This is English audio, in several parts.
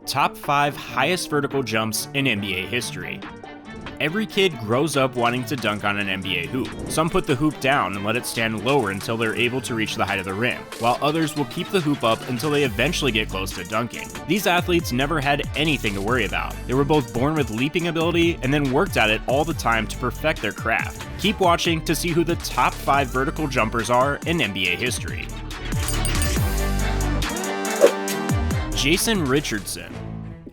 Top 5 highest vertical jumps in NBA history. Every kid grows up wanting to dunk on an NBA hoop. Some put the hoop down and let it stand lower until they're able to reach the height of the rim, while others will keep the hoop up until they eventually get close to dunking. These athletes never had anything to worry about. They were both born with leaping ability and then worked at it all the time to perfect their craft. Keep watching to see who the top 5 vertical jumpers are in NBA history. Jason Richardson.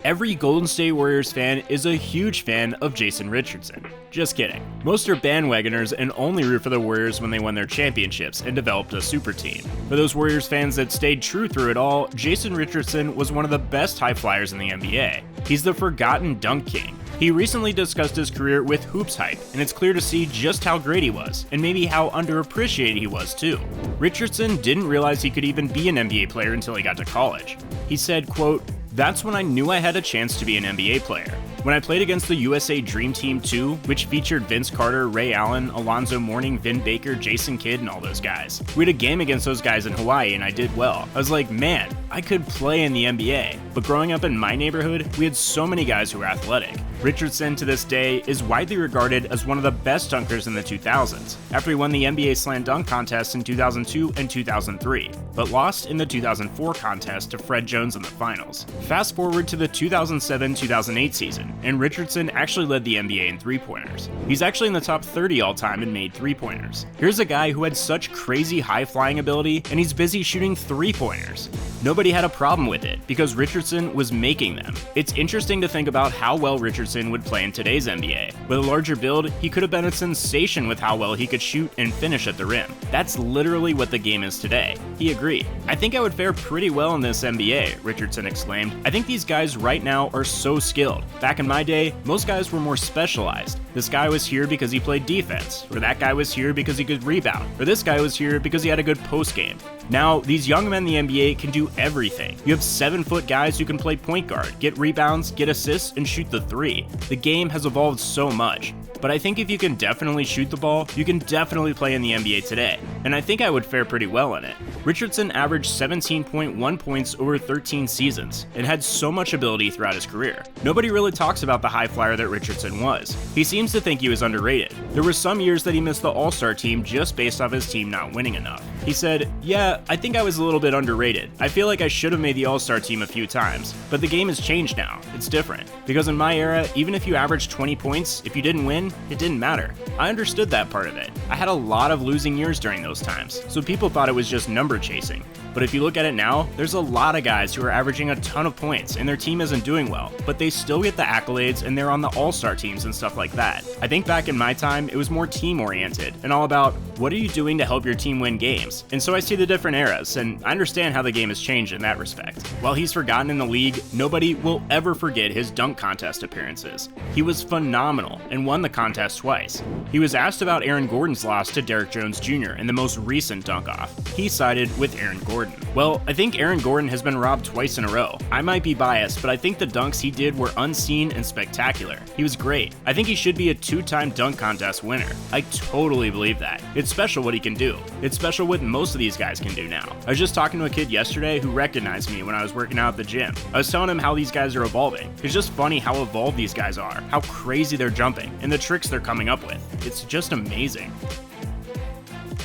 Every Golden State Warriors fan is a huge fan of Jason Richardson. Just kidding. Most are bandwagoners and only root for the Warriors when they won their championships and developed a super team. For those Warriors fans that stayed true through it all, Jason Richardson was one of the best high flyers in the NBA. He's the forgotten dunk king. He recently discussed his career with Hoops Hype, and it's clear to see just how great he was, and maybe how underappreciated he was too. Richardson didn't realize he could even be an NBA player until he got to college. He said, quote, "That's when I knew I had a chance to be an NBA player. When I played against the USA Dream Team 2, which featured Vince Carter, Ray Allen, Alonzo Mourning, Vin Baker, Jason Kidd, and all those guys. We had a game against those guys in Hawaii and I did well. I was like, man, I could play in the NBA. But growing up in my neighborhood, we had so many guys who were athletic." Richardson to this day is widely regarded as one of the best dunkers in the 2000s, after he won the NBA Slam Dunk Contest in 2002 and 2003, but lost in the 2004 contest to Fred Jones in the finals. Fast forward to the 2007-2008 season, and Richardson actually led the NBA in three-pointers. He's actually in the top 30 all-time in made three-pointers. Here's a guy who had such crazy high-flying ability, and he's busy shooting three-pointers. Nobody had a problem with it, because Richardson was making them. It's interesting to think about how well Richardson would play in today's NBA. With a larger build, he could have been a sensation with how well he could shoot and finish at the rim. That's literally what the game is today. He agreed. "I think I would fare pretty well in this NBA," Richardson exclaimed. "I think these guys right now are so skilled. Back in my day, most guys were more specialized. This guy was here because he played defense, or that guy was here because he could rebound, or this guy was here because he had a good post game. Now, these young men in the NBA can do everything. You have 7-foot guys who can play point guard, get rebounds, get assists, and shoot the three. The game has evolved so much. But I think if you can definitely shoot the ball, you can definitely play in the NBA today, and I think I would fare pretty well in it." Richardson averaged 17.1 points over 13 seasons, and had so much ability throughout his career. Nobody really talks about the high flyer that Richardson was. He seems to think he was underrated. There were some years that he missed the All-Star team just based off his team not winning enough. He said, "Yeah, I think I was a little bit underrated. I feel like I should have made the All-Star team a few times, but the game has changed now. It's different. Because in my era, even if you averaged 20 points, if you didn't win, it didn't matter. I understood that part of it. I had a lot of losing years during those times, so people thought it was just number chasing. But if you look at it now, there's a lot of guys who are averaging a ton of points and their team isn't doing well, but they still get the accolades and they're on the All-Star teams and stuff like that. I think back in my time, it was more team-oriented and all about what are you doing to help your team win games? And so I see the different eras, and I understand how the game has changed in that respect. While he's forgotten in the league, nobody will ever forget his dunk contest appearances. He was phenomenal and won the contest twice. He was asked about Aaron Gordon's loss to Derrick Jones Jr. in the most recent dunk-off. He sided with Aaron Gordon. Well, I think Aaron Gordon has been robbed twice in a row. I might be biased, but I think the dunks he did were unseen and spectacular. He was great. I think he should be a 2-time dunk contest winner. I totally believe that. It's special what he can do. It's special what most of these guys can do now. I was just talking to a kid yesterday who recognized me when I was working out at the gym. I was telling him how these guys are evolving. It's just funny how evolved these guys are, how crazy they're jumping, and the tricks they're coming up with. It's just amazing.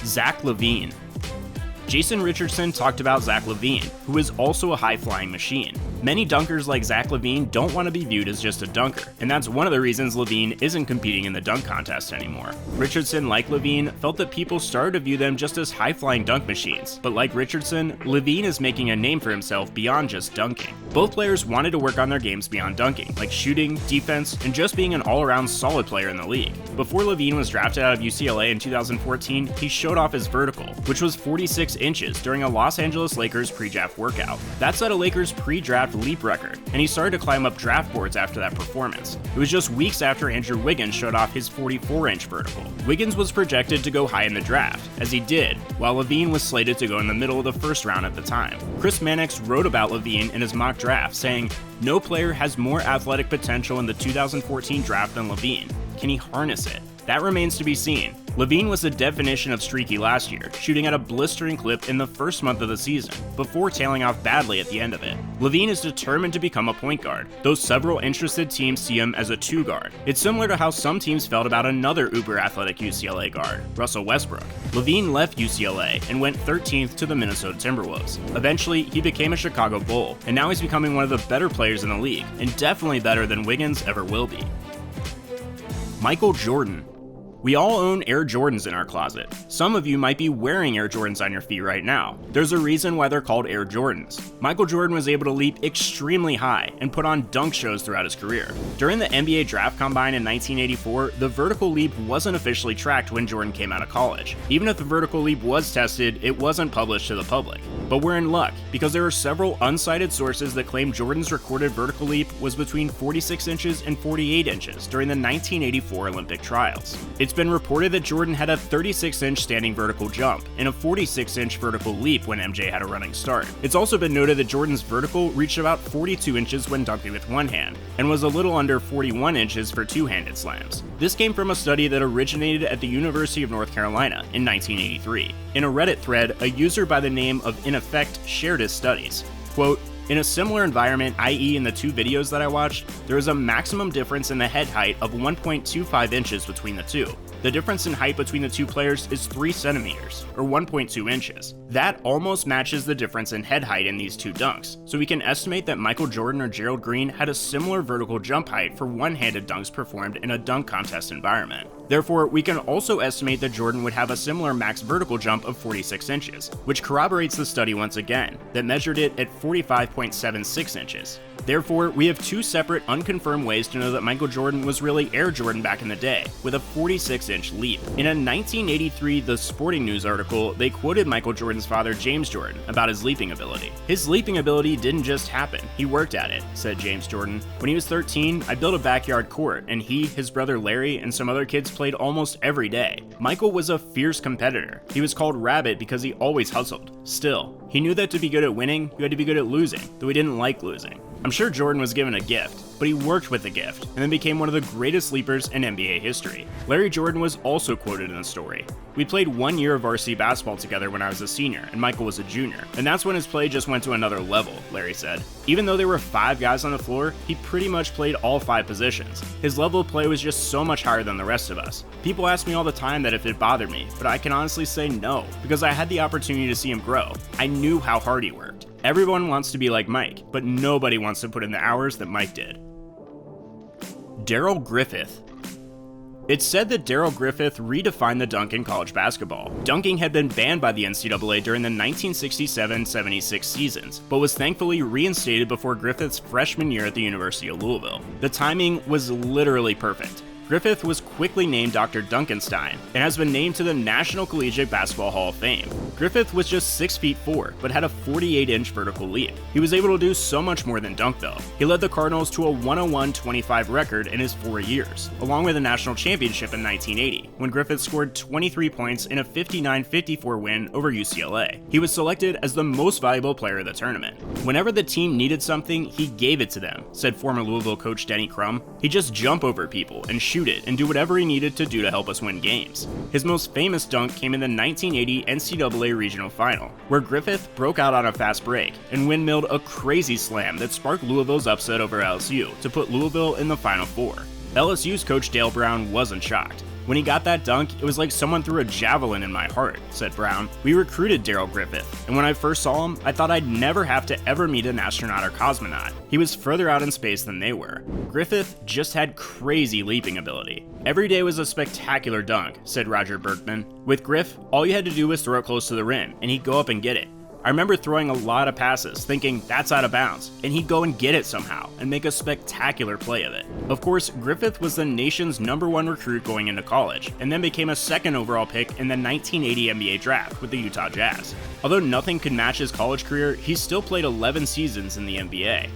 Zach Lavine. Jason Richardson talked about Zach Lavine, who is also a high-flying machine. Many dunkers like Zach Lavine don't want to be viewed as just a dunker, and that's one of the reasons Lavine isn't competing in the dunk contest anymore. Richardson, like Lavine, felt that people started to view them just as high-flying dunk machines, but like Richardson, Lavine is making a name for himself beyond just dunking. Both players wanted to work on their games beyond dunking, like shooting, defense, and just being an all-around solid player in the league. Before Lavine was drafted out of UCLA in 2014, he showed off his vertical, which was 46 inches during a Los Angeles Lakers pre-draft workout. That set a Lakers pre-draft leap record, and he started to climb up draft boards after that performance. It was just weeks after Andrew Wiggins showed off his 44-inch vertical. Wiggins was projected to go high in the draft, as he did, while Lavine was slated to go in the middle of the first round at the time. Chris Mannix wrote about Lavine in his mock draft, saying, "No player has more athletic potential in the 2014 draft than Lavine. Can he harness it? That remains to be seen. Lavine was the definition of streaky last year, shooting at a blistering clip in the first month of the season, before tailing off badly at the end of it. Lavine is determined to become a point guard, though several interested teams see him as a two guard. It's similar to how some teams felt about another uber-athletic UCLA guard, Russell Westbrook. Lavine left UCLA and went 13th to the Minnesota Timberwolves. Eventually, he became a Chicago Bull, and now he's becoming one of the better players in the league, and definitely better than Wiggins ever will be. Michael Jordan. We all own Air Jordans in our closet. Some of you might be wearing Air Jordans on your feet right now. There's a reason why they're called Air Jordans. Michael Jordan was able to leap extremely high and put on dunk shows throughout his career. During the NBA Draft Combine in 1984, the vertical leap wasn't officially tracked when Jordan came out of college. Even if the vertical leap was tested, it wasn't published to the public. But we're in luck, because there are several unsighted sources that claim Jordan's recorded vertical leap was between 46 inches and 48 inches during the 1984 Olympic trials. It's been reported that Jordan had a 36-inch standing vertical jump and a 46-inch vertical leap when MJ had a running start. It's also been noted that Jordan's vertical reached about 42 inches when dunking with one hand, and was a little under 41 inches for two-handed slams. This came from a study that originated at the University of North Carolina in 1983. In a Reddit thread, a user by the name of In Effect shared his studies. Quote, "In a similar environment, i.e. in the two videos that I watched, there is a maximum difference in the head height of 1.25 inches between the two. The difference in height between the two players is 3 centimeters, or 1.2 inches. That almost matches the difference in head height in these two dunks, so we can estimate that Michael Jordan or Gerald Green had a similar vertical jump height for one-handed dunks performed in a dunk contest environment. Therefore, we can also estimate that Jordan would have a similar max vertical jump of 46 inches, which corroborates the study once again, that measured it at 45.76 inches. Therefore, we have two separate unconfirmed ways to know that Michael Jordan was really Air Jordan back in the day, with a 46-inch leap. In a 1983 The Sporting News article, they quoted Michael Jordan's father James Jordan about his leaping ability. "His leaping ability didn't just happen, he worked at it," said James Jordan. "When he was 13, I built a backyard court, and he, his brother Larry, and some other kids played almost every day. Michael was a fierce competitor. He was called Rabbit because he always hustled. Still, he knew that to be good at winning, you had to be good at losing, though he didn't like losing." I'm sure Jordan was given a gift, but he worked with the gift, and then became one of the greatest leapers in NBA history. Larry Jordan was also quoted in the story. "We played 1 year of varsity basketball together when I was a senior, and Michael was a junior, and that's when his play just went to another level," Larry said. "Even though there were 5 guys on the floor, he pretty much played all 5 positions. His level of play was just so much higher than the rest of us. People ask me all the time that if it bothered me, but I can honestly say no, because I had the opportunity to see him grow. I knew how hard he worked. Everyone wants to be like Mike, but nobody wants to put in the hours that Mike did." Darrell Griffith. It's said that Darrell Griffith redefined the dunk in college basketball. Dunking had been banned by the NCAA during the 1967-76 seasons, but was thankfully reinstated before Griffith's freshman year at the University of Louisville. The timing was literally perfect. Griffith was quickly named Dr. Dunkenstein and has been named to the National Collegiate Basketball Hall of Fame. Griffith was just 6'4", but had a 48-inch vertical leap. He was able to do so much more than dunk though. He led the Cardinals to a 101-25 record in his 4 years, along with a national championship in 1980, when Griffith scored 23 points in a 59-54 win over UCLA. He was selected as the most valuable player of the tournament. "Whenever the team needed something, he gave it to them," said former Louisville coach Denny Crum. "He'd just jump over people and shoot it and do whatever he needed to do to help us win games." His most famous dunk came in the 1980 NCAA Regional Final, where Griffith broke out on a fast break and windmilled a crazy slam that sparked Louisville's upset over LSU to put Louisville in the Final Four. LSU's coach Dale Brown wasn't shocked. "When he got that dunk, it was like someone threw a javelin in my heart," said Brown. "We recruited Darrell Griffith, and when I first saw him, I thought I'd never have to ever meet an astronaut or cosmonaut. He was further out in space than they were." Griffith just had crazy leaping ability. "Every day was a spectacular dunk," said Roger Berkman. "With Griff, all you had to do was throw it close to the rim, and he'd go up and get it. I remember throwing a lot of passes, thinking that's out of bounds, and he'd go and get it somehow, and make a spectacular play of it." Of course, Griffith was the nation's #1 recruit going into college, and then became a 2nd overall pick in the 1980 NBA draft with the Utah Jazz. Although nothing could match his college career, he still played 11 seasons in the NBA.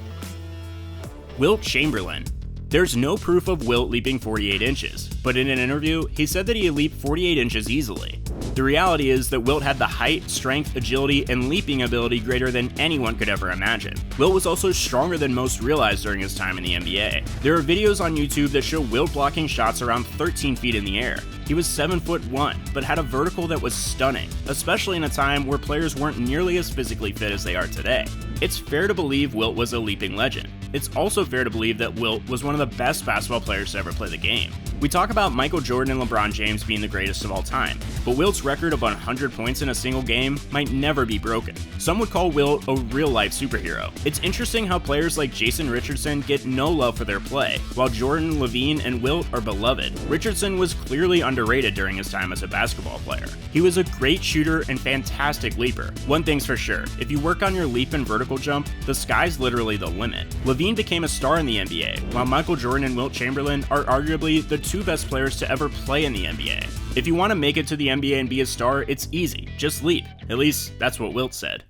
Wilt Chamberlain. There's no proof of Wilt leaping 48 inches, but in an interview, he said that he leaped 48 inches easily. The reality is that Wilt had the height, strength, agility, and leaping ability greater than anyone could ever imagine. Wilt was also stronger than most realized during his time in the NBA. There are videos on YouTube that show Wilt blocking shots around 13 feet in the air. He was 7'1", but had a vertical that was stunning, especially in a time where players weren't nearly as physically fit as they are today. It's fair to believe Wilt was a leaping legend. It's also fair to believe that Wilt was one of the best basketball players to ever play the game. We talk about Michael Jordan and LeBron James being the greatest of all time, but Wilt's record of 100 points in a single game might never be broken. Some would call Wilt a real-life superhero. It's interesting how players like Jason Richardson get no love for their play, while Jordan, Lavine, and Wilt are beloved. Richardson was clearly underrated during his time as a basketball player. He was a great shooter and fantastic leaper. One thing's for sure, if you work on your leap and vertical jump, the sky's literally the limit. Lavine became a star in the NBA, while Michael Jordan and Wilt Chamberlain are arguably the two best players to ever play in the NBA. If you want to make it to the NBA and be a star, it's easy, just leap. At least, that's what Wilt said.